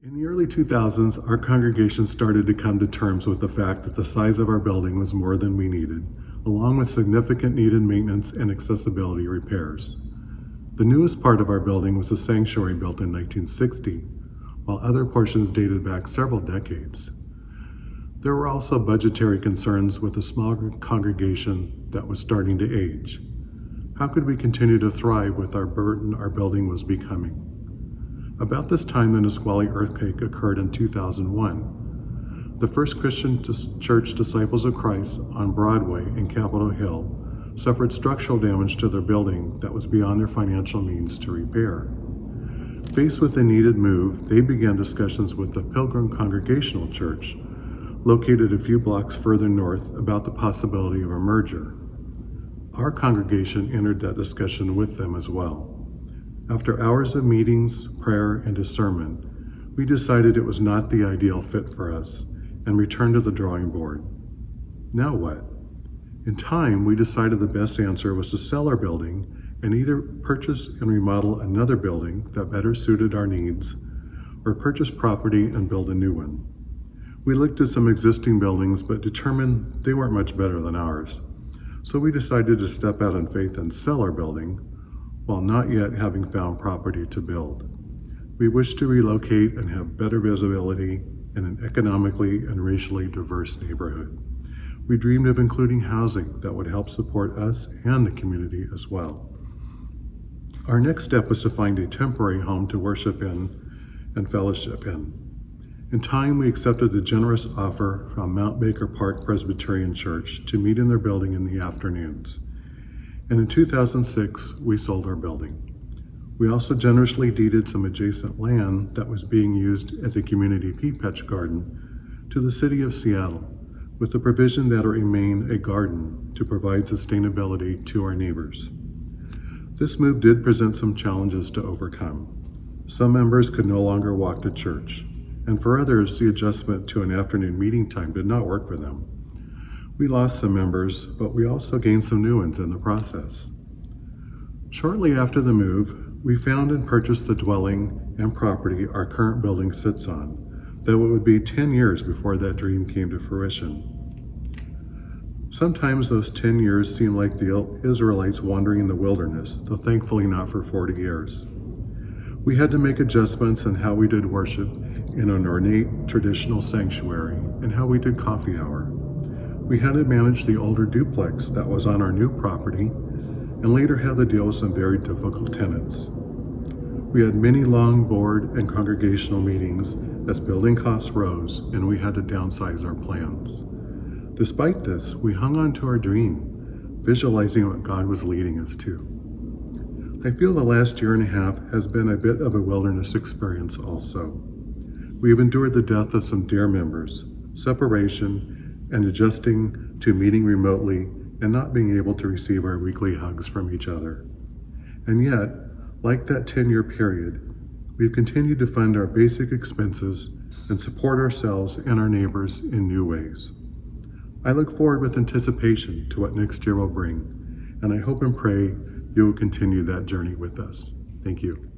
In the early 2000s, our congregation started to come to terms with the fact that the size of our building was more than we needed, along with significant needed maintenance and accessibility repairs. The newest part of our building was a sanctuary built in 1960, while other portions dated back several decades. There were also budgetary concerns with a small congregation that was starting to age. How could we continue to thrive with our burden our building was becoming? About this time, the Nisqually earthquake occurred in 2001. The First Christian Church Disciples of Christ on Broadway in Capitol Hill suffered structural damage to their building that was beyond their financial means to repair. Faced with the needed move, they began discussions with the Pilgrim Congregational Church, located a few blocks further north, about the possibility of a merger. Our congregation entered that discussion with them as well. After hours of meetings, prayer, and discernment, we decided it was not the ideal fit for us and returned to the drawing board. Now what? In time, we decided the best answer was to sell our building and either purchase and remodel another building that better suited our needs, or purchase property and build a new one. We looked at some existing buildings but determined they weren't much better than ours. So we decided to step out in faith and sell our building, while not yet having found property to build. We wish to relocate and have better visibility in an economically and racially diverse neighborhood. We dreamed of including housing that would help support us and the community as well. Our next step was to find a temporary home to worship in and fellowship in. In time, we accepted the generous offer from Mount Baker Park Presbyterian Church to meet in their building in the afternoons. And in 2006, we sold our building. We also generously deeded some adjacent land that was being used as a community pea patch garden to the city of Seattle, with the provision that it remain a garden to provide sustainability to our neighbors. This move did present some challenges to overcome. Some members could no longer walk to church, and for others, the adjustment to an afternoon meeting time did not work for them. We lost some members, but we also gained some new ones in the process. Shortly after the move, we found and purchased the dwelling and property our current building sits on, though it would be 10 years before that dream came to fruition. Sometimes those 10 years seem like the Israelites wandering in the wilderness, though thankfully not for 40 years. We had to make adjustments in how we did worship in an ornate traditional sanctuary and how we did coffee hour. We had to manage the older duplex that was on our new property and later had to deal with some very difficult tenants. We had many long board and congregational meetings as building costs rose and we had to downsize our plans. Despite this, we hung on to our dream, visualizing what God was leading us to. I feel the last year and a half has been a bit of a wilderness experience also. We have endured the death of some dear members, separation, and adjusting to meeting remotely and not being able to receive our weekly hugs from each other. And yet, like that 10-year period, we've continued to fund our basic expenses and support ourselves and our neighbors in new ways. I look forward with anticipation to what next year will bring, and I hope and pray you will continue that journey with us. Thank you.